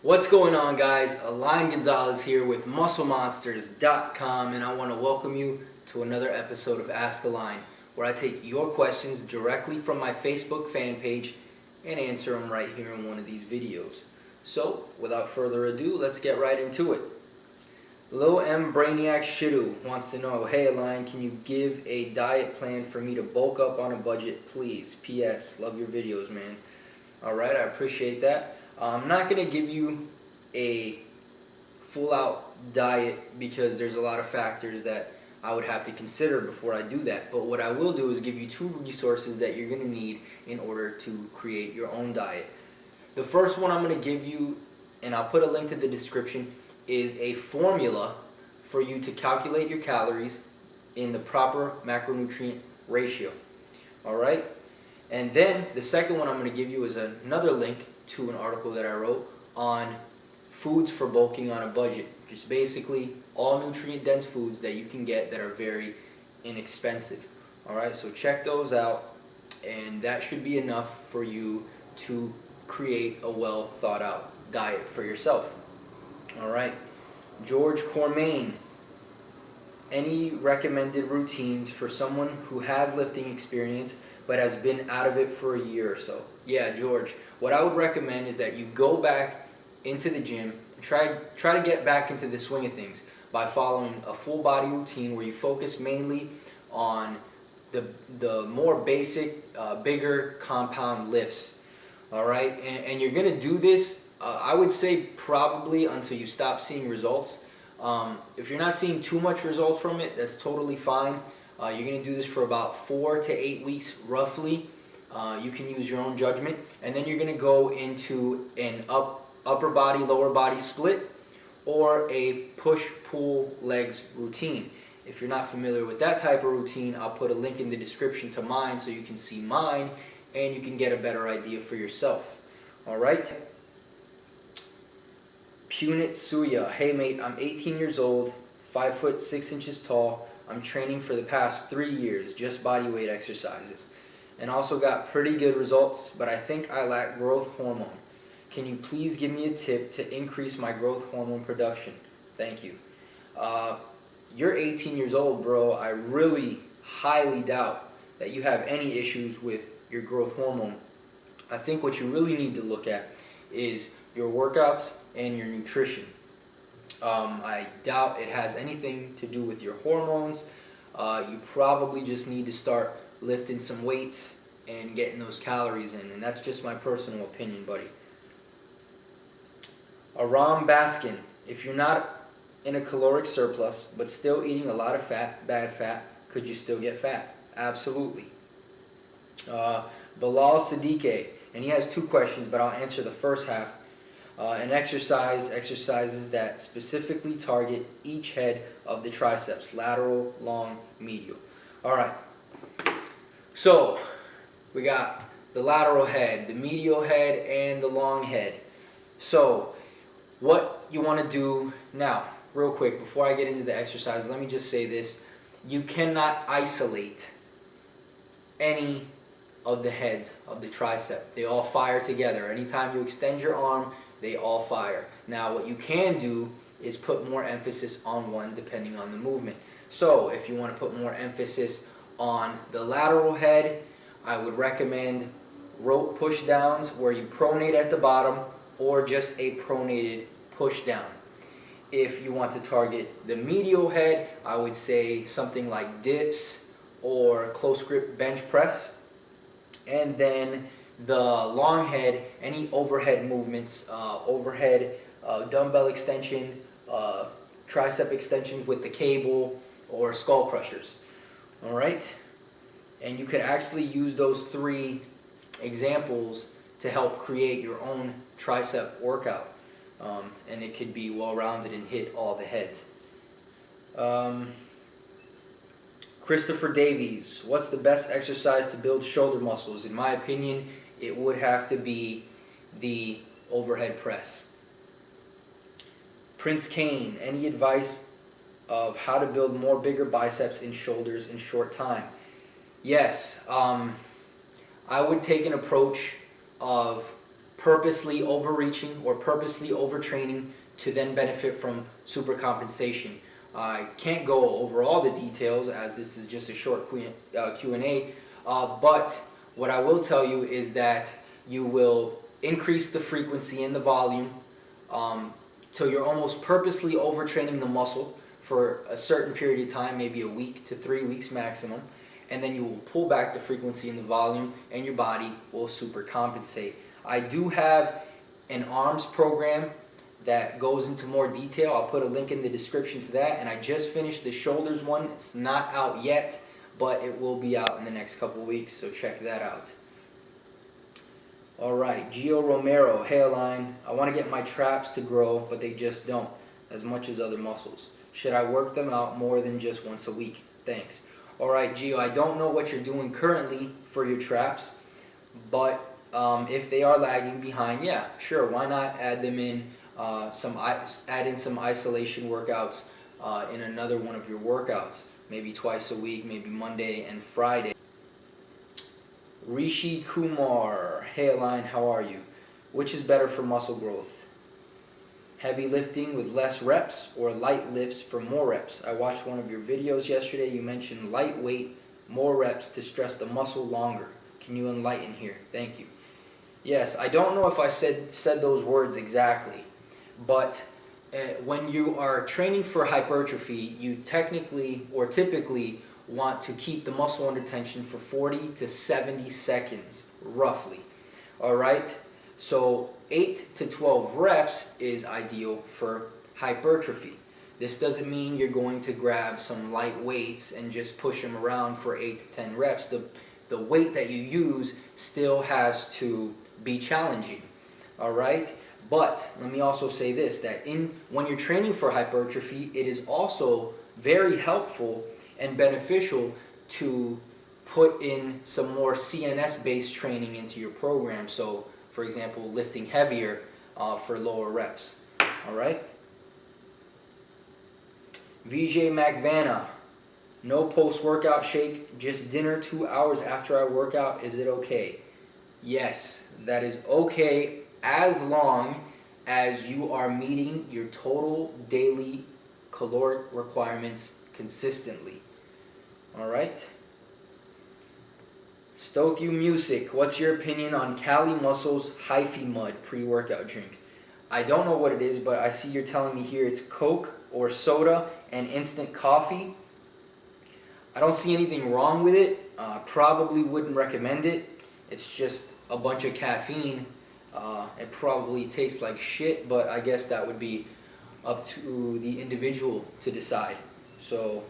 What's going on, guys? Alain Gonzalez here with musclemonsters.com, and I want to welcome you to another episode of Ask Alain, where I take your questions directly from my Facebook fan page and answer them right here in one of these videos. So, without further ado, let's get right into it. Lil M Brainiac Shidu wants to know, hey Alain, can you give a diet plan for me to bulk up on a budget, please? P.S. Love your videos, man. Alright, I appreciate that. I'm not going to give you a full-out diet because there's a lot of factors that I would have to consider before I do that. But what I will do is give you two resources that you're going to need in order to create your own diet. The first one I'm going to give you, and I'll put a link to the description, is a formula for you to calculate your calories in the proper macronutrient ratio. Alright? And then the second one I'm going to give you is another link to an article that I wrote on foods for bulking on a budget. Just basically all nutrient-dense foods that you can get that are very inexpensive. Alright, so check those out, and that should be enough for you to create a well thought out diet for yourself. Alright, George Cormain. Any recommended routines for someone who has lifting experience but has been out of it for a year or so? Yeah, George, what I would recommend is that you go back into the gym, try to get back into the swing of things by following a full body routine where you focus mainly on the more basic, bigger compound lifts. All right, and you're gonna do this, I would say probably until you stop seeing results. If you're not seeing too much results from it, that's totally fine. You're going to do this for about 4 to 8 weeks roughly. You can use your own judgment. And then you're going to go into an upper body, lower body split, or a push-pull legs routine. If you're not familiar with that type of routine, I'll put a link in the description to mine so you can see mine and you can get a better idea for yourself. Alright? Punit Suya. Hey mate, I'm 18 years old, 5 foot 6 inches tall. I'm training for the past 3 years, just body weight exercises, and also got pretty good results, but I think I lack growth hormone. Can you please give me a tip to increase my growth hormone production? Thank you. You're 18 years old, bro. I really highly doubt that you have any issues with your growth hormone. I think what you really need to look at is your workouts and your nutrition. I doubt it has anything to do with your hormones. You probably just need to start lifting some weights and getting those calories in, and that's just my personal opinion, buddy. Aram Baskin. If you're not in a caloric surplus but still eating a lot of fat, bad fat, could you still get fat? Absolutely. Bilal Siddiqui, and he has two questions, but I'll answer the first half. Exercises that specifically target each head of the triceps, lateral, long, medial. Alright, so we got the lateral head, the medial head, and the long head. So what you want to do now, real quick, before I get into the exercise, let me just say this. You cannot isolate any of the heads of the tricep. They all fire together. Anytime you extend your arm, they all fire. Now what you can do is put more emphasis on one depending on the movement. So if you want to put more emphasis on the lateral head, I would recommend rope push downs where you pronate at the bottom, or just a pronated push down. If you want to target the medial head, I would say something like dips or close grip bench press. And then the long head, any overhead movements, overhead dumbbell extension, tricep extensions with the cable, or skull crushers. Alright? And you could actually use those three examples to help create your own tricep workout. And it could be well-rounded and hit all the heads. Christopher Davies, what's the best exercise to build shoulder muscles? In my opinion, it would have to be the overhead press. Prince Kane, any advice of how to build more bigger biceps and shoulders in short time? Yes, I would take an approach of purposely overreaching or purposely overtraining to then benefit from supercompensation. I can't go over all the details as this is just a short Q&A, but what I will tell you is that you will increase the frequency and the volume till you're almost purposely overtraining the muscle for a certain period of time, maybe a week to 3 weeks maximum, and then you will pull back the frequency and the volume and your body will supercompensate. I do have an arms program that goes into more detail. I'll put a link in the description to that, and I just finished the shoulders one. It's not out yet, but it will be out in the next couple of weeks, so check that out. Alright, Gio Romero, hey Alain, I want to get my traps to grow, but they just don't, as much as other muscles. Should I work them out more than just once a week? Thanks. Alright, Gio, I don't know what you're doing currently for your traps, but if they are lagging behind, yeah, sure, why not add them in, some isolation workouts in another one of your workouts, maybe twice a week, maybe Monday and Friday. Rishi Kumar, hey Alain, how are you? Which is better for muscle growth? Heavy lifting with less reps or light lifts for more reps? I watched one of your videos yesterday. You mentioned lightweight, more reps to stress the muscle longer. Can you enlighten here? Thank you. Yes, I don't know if I said those words exactly, but when you are training for hypertrophy, you technically or typically want to keep the muscle under tension for 40 to 70 seconds, roughly. All right? So 8 to 12 reps is ideal for hypertrophy. This doesn't mean you're going to grab some light weights and just push them around for 8 to 10 reps. The weight that you use still has to be challenging. All right? But let me also say this, that when you're training for hypertrophy, it is also very helpful and beneficial to put in some more CNS-based training into your program. So, for example, lifting heavier for lower reps. All right? VJ McVanna, no post-workout shake, just dinner 2 hours after I work out. Is it okay? Yes, that is okay as long as you are meeting your total daily caloric requirements consistently. All right? Stothu Music, what's your opinion on Cali Muscles Hyphy Mud pre-workout drink? I don't know what it is, but I see you're telling me here it's Coke or soda and instant coffee. I don't see anything wrong with it. Probably wouldn't recommend it. It's just a bunch of caffeine. It probably tastes like shit, but I guess that would be up to the individual to decide. So,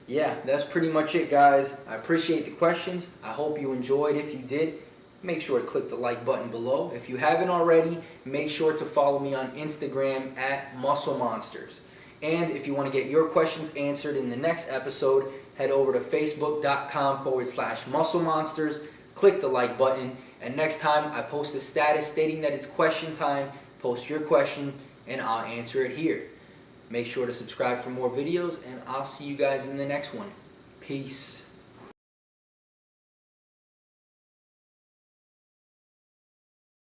yeah, that's pretty much it, guys. I appreciate the questions. I hope you enjoyed. If you did, make sure to click the like button below. If you haven't already, make sure to follow me on Instagram at musclemonsters. And if you want to get your questions answered in the next episode, head over to facebook.com/musclemonsters. Click the like button, and next time I post a status stating that it's question time, post your question and I'll answer it here. Make sure to subscribe for more videos, and I'll see you guys in the next one. Peace.